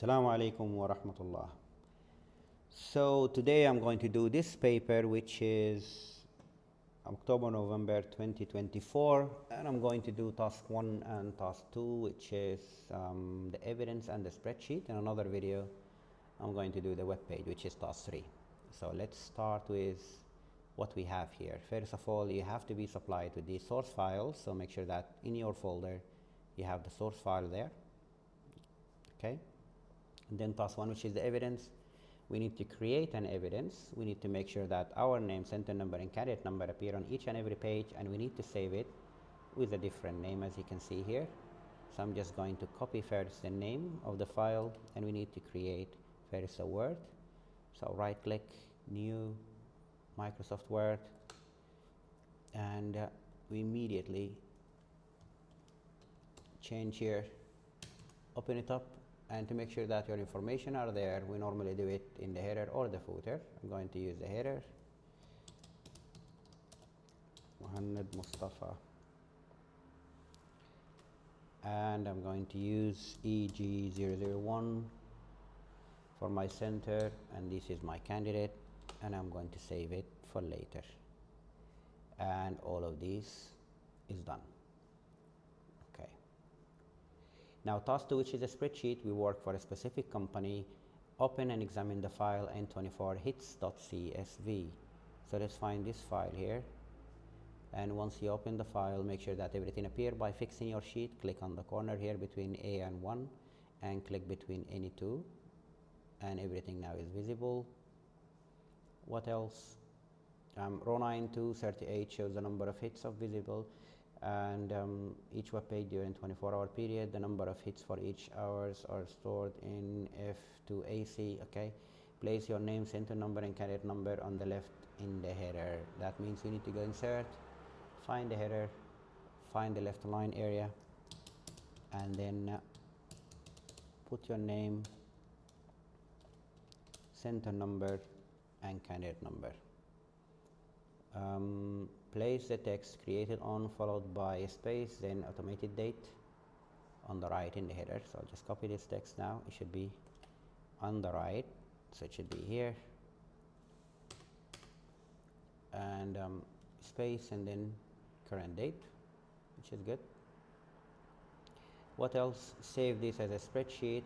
Assalamu alaikum wa rahmatullah. So today I'm going to do this paper, which is October-November 2024, and I'm going to do task 1 and task 2, which is the evidence and the spreadsheet. In another video I'm going to do the web page, which is task 3. So let's start with what we have here. First of all, you have to be supplied with the source files, so make sure that in your folder you have the source file there. Okay. And then task 1, which is the evidence. We need to create an evidence. We need to make sure that our name, center number, and candidate number appear on each and every page, and we need to save it with a different name, as you can see here. So I'm just going to copy first the name of the file, and we need to create first a Word. So right click, new, Microsoft Word, and we immediately change here, open it up. And to make sure that your information are there, we normally do it in the header or the footer. I'm going to use the header, Muhammad Mustafa, and I'm going to use EG001 for my center, and this is my candidate, and I'm going to save it for later. And all of this is done. Now task 2, which is a spreadsheet, we work for a specific company. Open and examine the file n24hits.csv. So let's find this file here, and once you open the file, make sure that everything appears by fixing your sheet. Click on the corner here between A and 1 and click between any two, and everything now is visible. What else? Row 9 to 38 shows the number of hits of visible, and each web page during 24-hour period, the number of hits for each hours are stored in F2AC. Okay, place your name, center number, and candidate number on the left in the header. That means you need to go insert, find the header, find the left line area, and then put your name, center number, and candidate number. Place the text created on followed by a space, then automated date on the right in the header. So I'll just copy this text now. It should be on the right, so it should be here, and space, and then current date, which is good. What else? Save this as a spreadsheet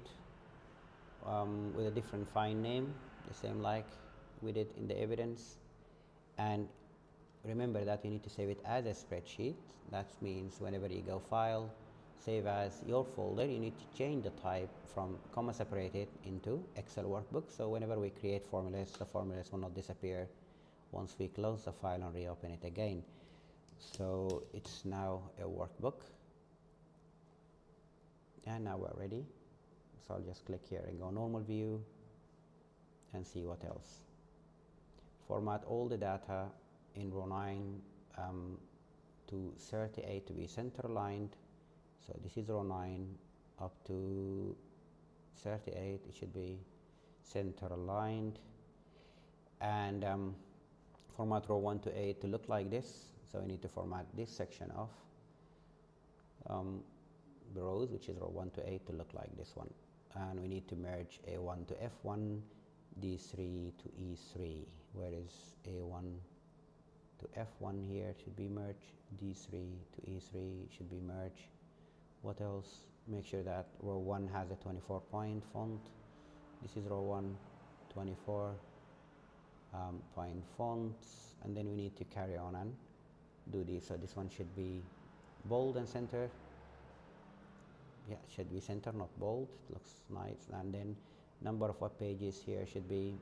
with a different file name, the same like we did in the evidence. And remember that you need to save it as a spreadsheet. That means whenever you go file, save as your folder, you need to change the type from comma separated into Excel workbook. So whenever we create formulas, the formulas will not disappear once we close the file and reopen it again. So it's now a workbook, and now we're ready. So I'll just click here and go normal view and see what else. Format all the data in row 9 to 38 to be center aligned. So this is row 9 up to 38, it should be center aligned, and format row 1 to 8 to look like this. So we need to format this section of the rows, which is row 1 to 8, to look like this one, and we need to merge A1 to F1, D3 to E3. Where is A1 to F1 here? Should be merged. D3 to E3 should be merged. What else? Make sure that row 1 has a 24-point font. This is row 1, 24 point fonts, and then we need to carry on and do this. So this one should be bold and center. Yeah, it should be center, not bold. It looks nice. And then number of web pages here should be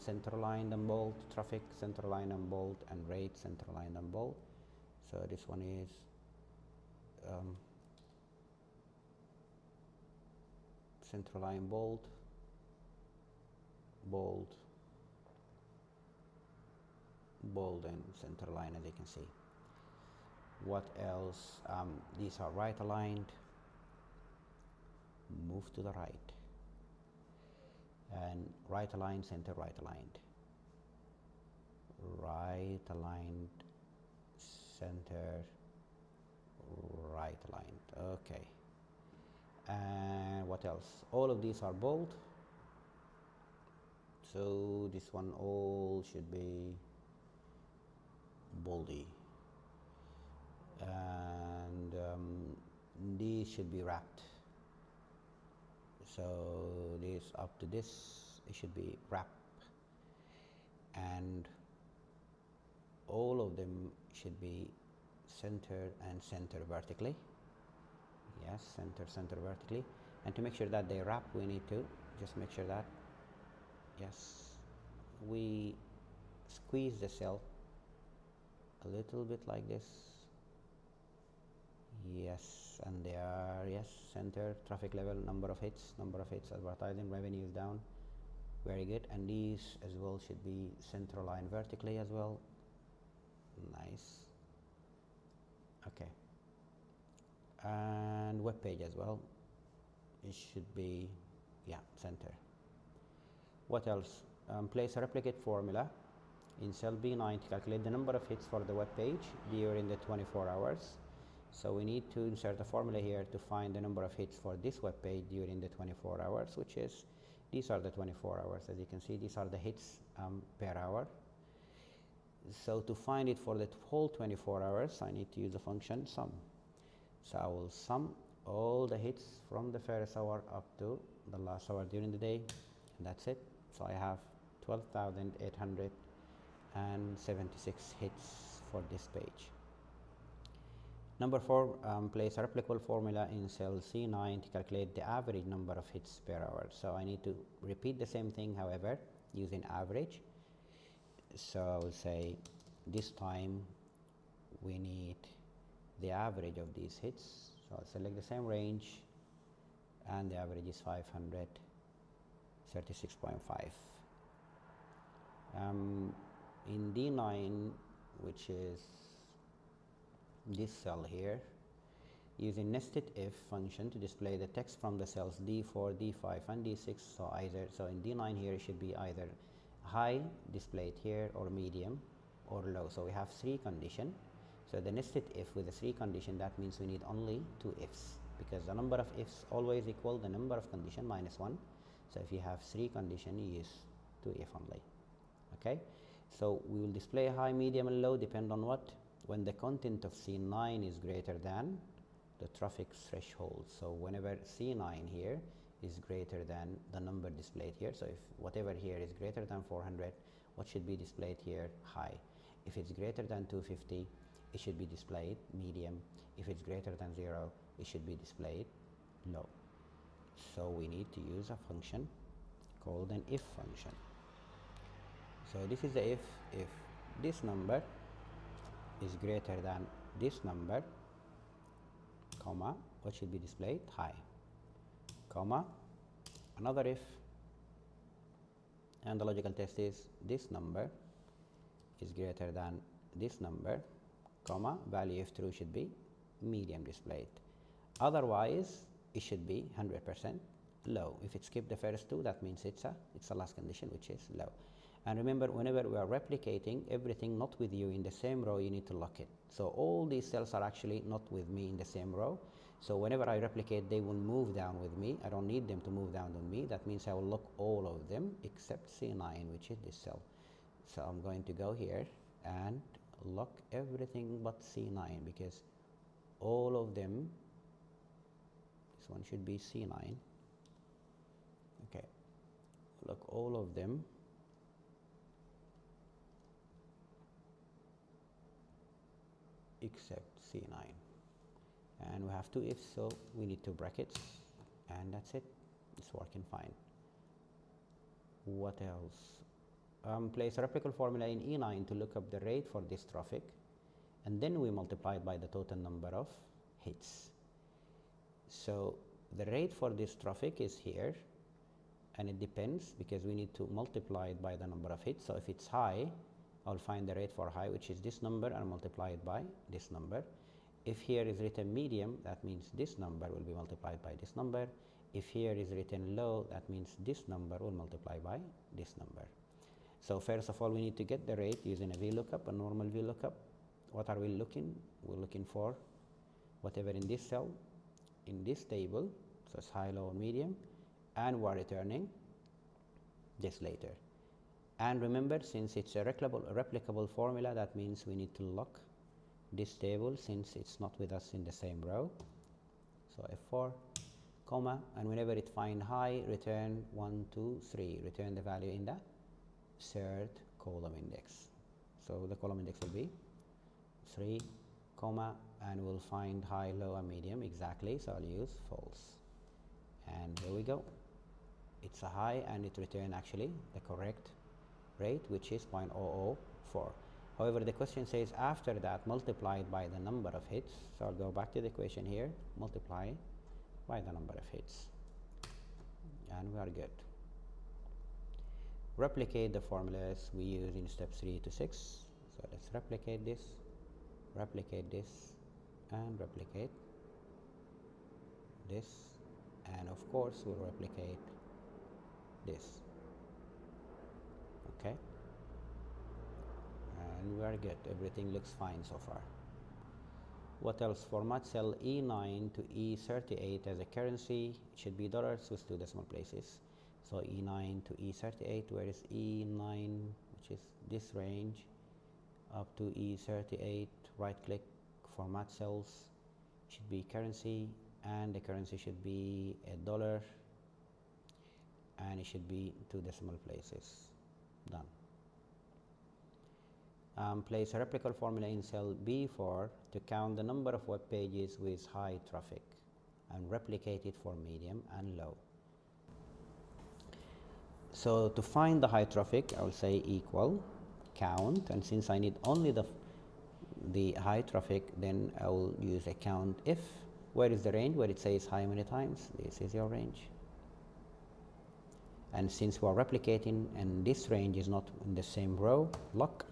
center aligned and bold, traffic center aligned and bold, and rate center aligned and bold. So this one is center aligned bold, bold, bold, and center aligned, as you can see. What else? These are right aligned. Move to the right, and right aligned, center right aligned, right aligned, center right aligned. Okay, And what else? All of these are bold, so this one all should be boldy, and these should be wrapped. So this up to this, it should be wrapped, and all of them should be centered and center vertically. Yes, center vertically. And to make sure that they wrap, we need to just make sure that, yes, we squeeze the cell a little bit like this. Yes, and they are, yes, center, traffic level, number of hits, advertising revenue is down. Very good. And these as well should be center line vertically as well. Nice. Okay. And web page as well, it should be, yeah, center. What else? Place a replicate formula in cell B9 to calculate the number of hits for the web page during the 24 hours. So we need to insert a formula here to find the number of hits for this web page during the 24 hours, which is, these are the 24 hours. As you can see, these are the hits per hour. So to find it for the whole 24 hours, I need to use the function sum. So I will sum all the hits from the first hour up to the last hour during the day, and that's it. So I have 12,876 hits for this page. Number 4, place a replicable formula in cell C9 to calculate the average number of hits per hour. So I need to repeat the same thing, however, using average. So I will say this time we need the average of these hits. So I'll select the same range, and the average is 536.5. In D9, which is this cell here, using nested if function to display the text from the cells D4, D5 and D6. So in D9 here it should be either high displayed here, or medium, or low. So we have 3 conditions. So the nested if with the 3 condition, that means we need only 2 ifs, because the number of ifs always equal the number of condition minus 1. So if you have 3 condition, you use 2 if only. Okay, so we will display high, medium and low depend on what? When the content of C9 is greater than the traffic threshold. So whenever C9 here is greater than the number displayed here, so if whatever here is greater than 400, what should be displayed here? High. If it's greater than 250, it should be displayed medium. If it's greater than 0, it should be displayed low. So we need to use a function called an if function. So this is the if this number is greater than this number, comma, what should be displayed? High, comma, another if, and the logical test is this number is greater than this number, comma, value if true should be medium displayed. Otherwise, it should be 100% low. If it skipped the first 2, that means it's a last condition, which is low. And remember, whenever we are replicating everything not with you in the same row, you need to lock it. So all these cells are actually not with me in the same row. So whenever I replicate, they will move down with me. I don't need them to move down with me. That means I will lock all of them except C9, which is this cell. So I'm going to go here and lock everything but C9, because all of them, this one should be C9. Okay, lock all of them except C9, and we have 2 ifs, so we need 2 brackets, and that's it. It's working fine. What else? Place a replicable formula in E9 to look up the rate for this traffic, and then we multiply it by the total number of hits. So the rate for this traffic is here, and it depends because we need to multiply it by the number of hits. So if it's high, I'll find the rate for high, which is this number, and multiply it by this number. If here is written medium, that means this number will be multiplied by this number. If here is written low, that means this number will multiply by this number. So first of all, we need to get the rate using a VLOOKUP, a normal VLOOKUP. What are we looking? We're looking for whatever in this cell, in this table. So it's high, low, and medium, and we're returning this later. And remember, since it's a replicable formula, that means we need to lock this table since it's not with us in the same row. So F4, comma, and whenever it find high, return 1, 2, 3. Return the value in the third column index. So the column index will be 3, comma, and we'll find high, low, and medium exactly. So I'll use false. And here we go. It's a high, and it returned actually the correct rate, which is 0.004. However, the question says after that multiplied by the number of hits. So I'll go back to the equation here, multiply by the number of hits, and we are good. Replicate the formulas we use in steps 3 to 6. So let's replicate this, and replicate this, and of course we'll replicate this. Okay, and we are good. Everything looks fine so far. What else? Format cell E9 to E38 as a currency. It should be dollars with 2 decimal places. So E9 to E38, where is E9, which is this range, up to E38, right click, format cells, should be currency, and the currency should be $1, and it should be 2 decimal places. Done. Place a replicable formula in cell B4 to count the number of web pages with high traffic and replicate it for medium and low. So to find the high traffic, I will say equal count, and since I need only the high traffic, then I will use a count if. Where is the range? Where it says high many times, this is your range. And since we are replicating and this range is not in the same row, lock,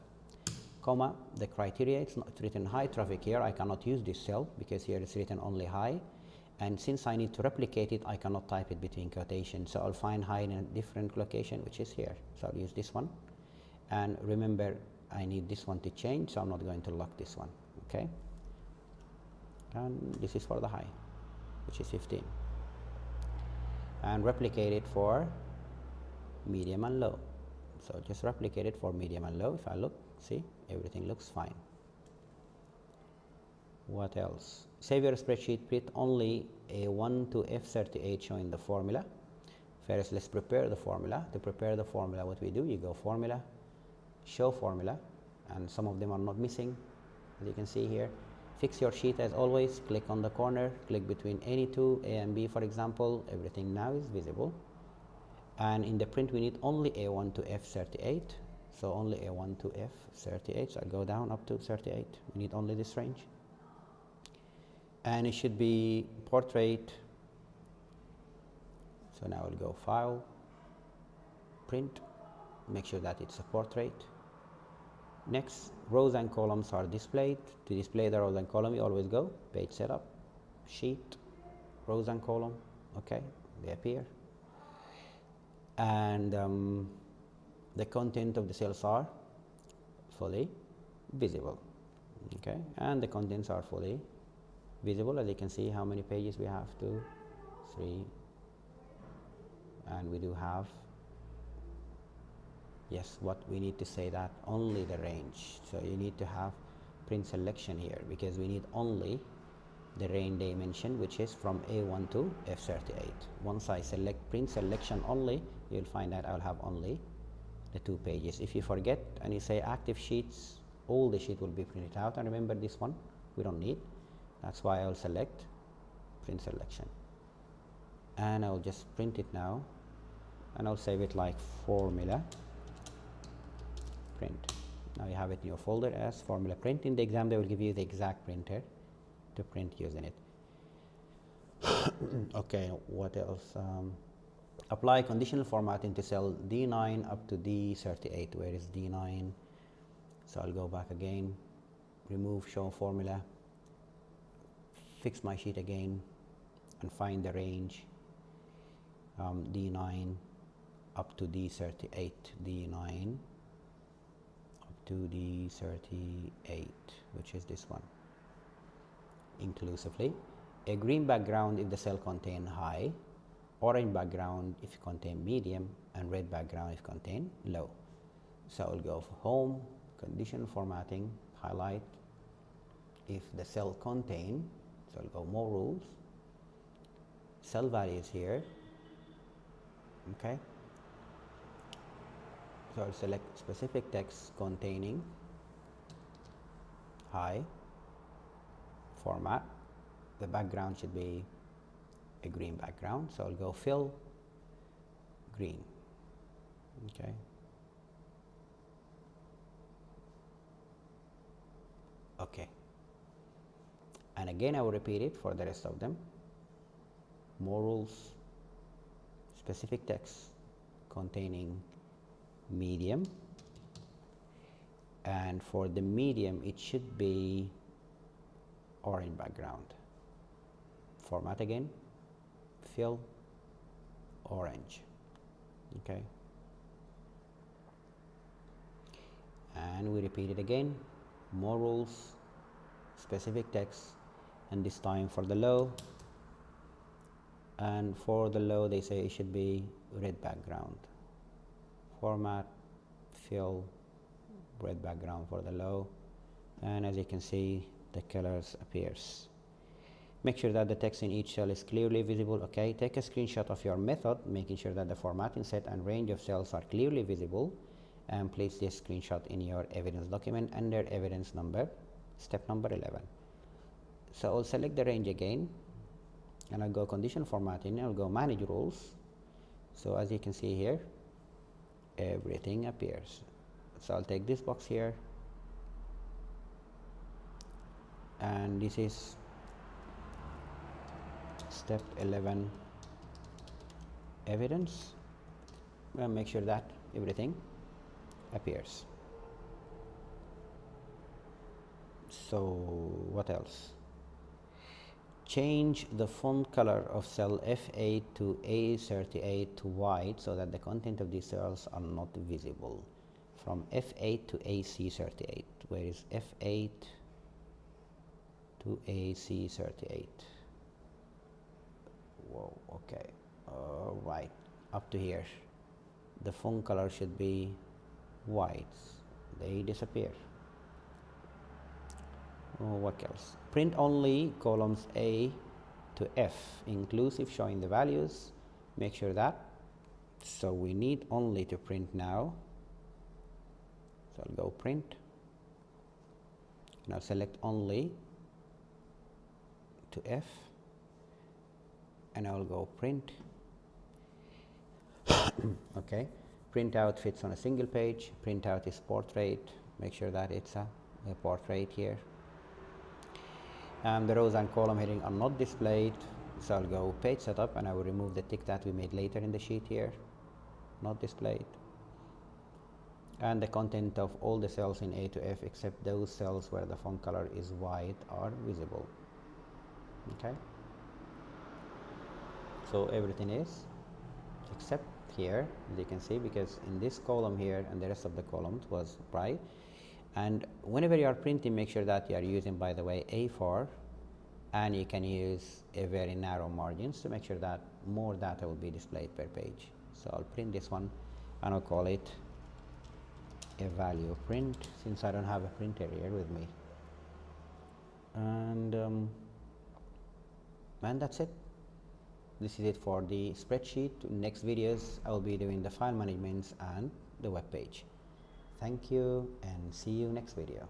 comma, the criteria, it's not written high traffic here, I cannot use this cell because here it's written only high, and since I need to replicate it, I cannot type it between quotations, so I'll find high in a different location, which is here. So I'll use this one, and remember I need this one to change, so I'm not going to lock this one. Okay, and this is for the high, which is 15, and replicate it for medium and low. So just replicate it for medium and low. If I look, see, everything looks fine. What else? Save your spreadsheet, print only A1 to F38 showing the formula. First, let's prepare the formula. To prepare the formula, what we do, you go formula, show formula, and some of them are not missing, as you can see here. Fix your sheet as always, click on the corner, click between any two, A and B for example, everything now is visible. And in the print we need only A1 to F38, so only A1 to F38, so I'll go down up to 38, we need only this range. And it should be portrait, so now we'll go file, print, make sure that it's a portrait. Next, rows and columns are displayed. To display the rows and column, you always go page setup, sheet, rows and column, okay, they appear. And the content of the cells are fully visible, okay, and the contents are fully visible. As you can see how many pages we have, 2, 3, and we do have, yes, what we need to say that only the range, so you need to have print selection here because we need only the range dimension, which is from A1 to F38. Once I select print selection only, you'll find that I'll have only the 2 pages. If you forget and you say active sheets, all the sheet will be printed out, and remember this one we don't need, that's why I'll select print selection, and I'll just print it now, and I'll save it like formula print. Now you have it in your folder as formula print. In the exam they will give you the exact printer to print using it. Okay, what else? Apply conditional formatting to cell D9 up to D38. Where is D9? So I'll go back again, remove show formula, fix my sheet again, and find the range D9 up to D38. D9 up to D38, which is this one, inclusively. a green background if the cell contain high, orange background if it contain medium, and red background if contain low. So I'll go for home, condition formatting, highlight if the cell contain, so I'll go more rules, cell values here, okay. So I'll select specific text containing high, format, the background should be a green background, so I'll go fill, green, okay. Okay, and again I will repeat it for the rest of them. More rules, specific text containing medium, and for the medium it should be orange background. Format again, fill, orange, okay, and we repeat it again. More rules, specific text, and this time for the low, and for the low they say it should be red background. Format, fill, red background for the low, and as you can see the colors appears. Make sure that the text in each cell is clearly visible, okay. Take a screenshot of your method, making sure that the formatting set and range of cells are clearly visible, and place this screenshot in your evidence document under evidence number, step number 11. So I'll select the range again, and I'll go condition formatting, I'll go manage rules. So as you can see here, everything appears. So I'll take this box here, and this is step 11 evidence, and make sure that everything appears. So what else? Change the font color of cell F8 to A38 to white so that the content of these cells are not visible. From F8 to AC38. Where is F8 to AC38? Whoa, okay, right, up to here. The font color should be white. They disappear. What else? Print only columns A to F, inclusive, showing the values. Make sure that. So we need only to print now. So I'll go print. Now select only to F, and I'll go print. Okay. Printout fits on a single page. Printout is portrait. Make sure that it's a portrait here. The rows and column heading are not displayed, so I'll go page setup, and I will remove the tick that we made later in the sheet here, not displayed. And the content of all the cells in A to F except those cells where the font color is white are visible. Okay, so everything is except here, as you can see, because in this column here and the rest of the columns was bright. And whenever you are printing, make sure that you are using, by the way, A4, and you can use a very narrow margins to make sure that more data will be displayed per page. So I'll print this one, and I'll call it a value print, since I don't have a printer here with me. And that's it. This is it for the spreadsheet. Next videos I will be doing the file management and the web page. Thank you, and see you next video.